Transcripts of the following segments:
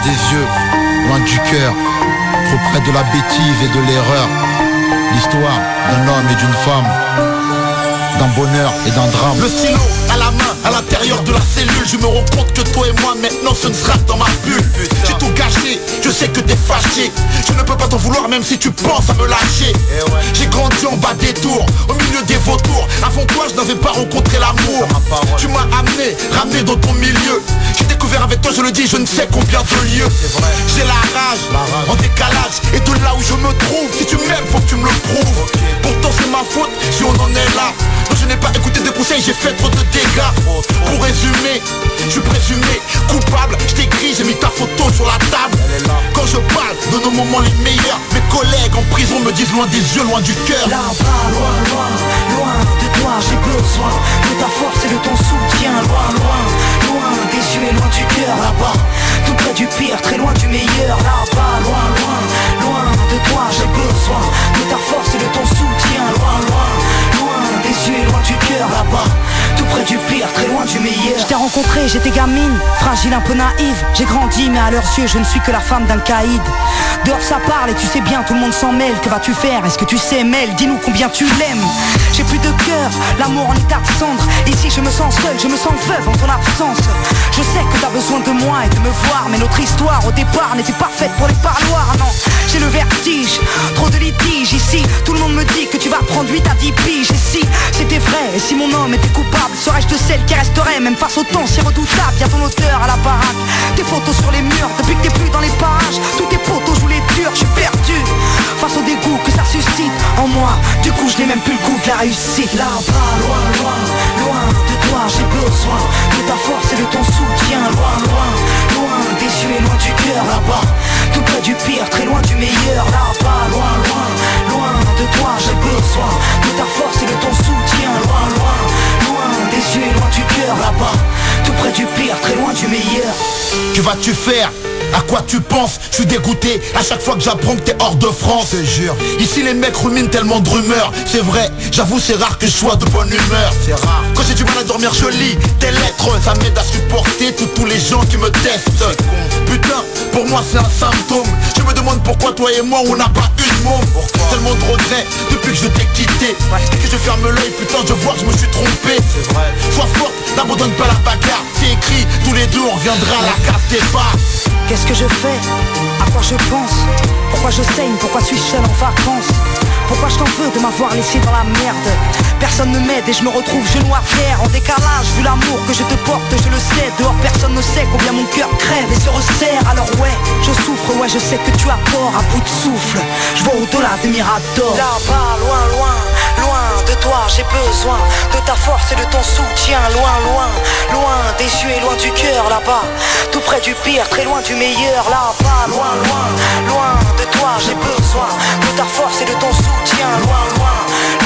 des yeux, loin du cœur, trop près de la bêtise et de l'erreur. L'histoire d'un homme et d'une femme, d'un bonheur et d'un drame. Le stylo à la main, à l'intérieur de la cellule, je me rends compte que toi et moi maintenant ce ne sera que dans ma bulle. J'ai tout gâché, je sais que t'es fâché. Je ne peux pas t'en vouloir même si tu penses à me lâcher. J'ai grandi en bas des tours, au milieu des vautours. Avant toi je n'avais pas rencontré l'amour. Tu m'as ramené dans ton milieu. J'ai découvert avec toi, je le dis, je ne sais combien de lieux. J'ai la rage, en décalage. Et de là où je me trouve, si tu m'aimes faut que tu me le prouves. Pourtant c'est ma faute si on en est là. Non, je n'ai pas écouté de conseils, j'ai fait trop de dégâts. Pour résumer, je suis présumé coupable. Je t'écris, j'ai mis ta photo sur la table. Quand je parle de nos moments les meilleurs, mes collègues en prison me disent loin des yeux, loin du cœur. Là-bas, loin, loin, loin de toi, j'ai besoin de ta force et de ton soutien. Loin, loin, loin des yeux et loin du cœur. Là-bas, tout près du pire, très loin du meilleur. Là-bas, loin, loin, loin de toi, j'ai besoin de ta force et de ton soutien. Loin, loin, loin des yeux et loin du cœur. Là-bas, tout près du pire, très loin du meilleur. Je t'ai rencontré, j'étais gamine, fragile, un peu naïve. J'ai grandi, mais à leurs yeux, je ne suis que la femme d'un caïd. Dehors ça parle et tu sais bien, tout le monde s'en mêle. Que vas-tu faire? Est-ce que tu sais, Mel? Dis-nous combien tu l'aimes. J'ai plus de cœur, l'amour en état de cendre. Ici je me sens seul, je me sens veuve en ton absence. Je sais que t'as besoin de moi et de me voir, mais notre histoire au départ n'était pas faite pour les parloirs. Non, j'ai le vertige, trop de litiges ici. Tout le monde me dit que tu vas prendre 8 à 10 piges. Et si c'était vrai, et si mon homme était coupable, serais-je de celle qui resterait même face au temps si redoutable? Y'a ton auteur à la baraque, tes photos sur les murs. Depuis que t'es plus dans les parages, tous tes potos jouent les durs. Je suis perdu face au dégoût que ça suscite en moi. Du coup je n'ai même plus le goût de la réussite. Là-bas, loin, loin, loin de toi, j'ai besoin de ta force et de ton soutien. Loin, loin, loin des yeux et loin du cœur. Là-bas, tout près du pire, très loin du meilleur. Là-bas, loin, loin, loin de toi, j'ai besoin de ta force et de ton soutien. Loin, loin, loin des yeux et loin du cœur. Là-bas, tout près du pire, très loin du meilleur. Que vas-tu faire? À quoi tu penses? Je suis dégoûté à chaque fois que j'apprends que t'es hors de France. Je te jure, ici les mecs ruminent tellement de rumeurs. C'est vrai, j'avoue c'est rare que je sois de bonne humeur. C'est rare. Quand j'ai du mal à dormir je lis tes lettres. Ça m'aide à supporter tous les gens qui me testent. Putain, pour moi c'est un symptôme. Je me demande pourquoi toi et moi on n'a pas eu de môme. Tellement de regrets depuis que je t'ai quitté. Dès que je ferme l'œil, putain je vois que je me suis trompé. C'est vrai. Sois forte, n'abandonne pas la bagarre. C'est écrit, tous les deux on reviendra à la cave tes pas. Qu'est-ce que je fais? À quoi je pense? Pourquoi je saigne? Pourquoi suis-je seul en vacances? Pourquoi je t'en veux de m'avoir laissé dans la merde? Personne ne m'aide et je me retrouve genou à terre. En décalage, vu l'amour que je te porte, je le sais. Dehors personne ne sait combien mon cœur crève et se resserre. Alors ouais, je souffre, ouais je sais que tu as tort. À bout de souffle, je vois au-delà des miradors. Là-bas, loin, loin, loin de toi, j'ai besoin de ta force et de ton soutien. Loin, loin, loin des yeux et loin du cœur. Là-bas, tout près du pire, très loin du meilleur. Là-bas, loin, loin, loin de toi, j'ai besoin de ta force et de ton soutien. Loin, loin,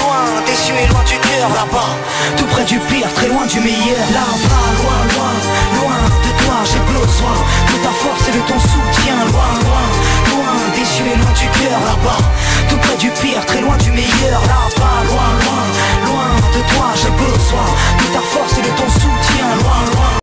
loin des yeux et loin du cœur. Là-bas, tout près du pire, très loin du meilleur. Là-bas, loin, loin, loin de toi, j'ai besoin de ta force et de ton soutien. Loin, loin, loin des yeux et loin du cœur. Là-bas, tout près du pire, très loin du meilleur. Là-bas, loin, loin, loin de toi, j'ai besoin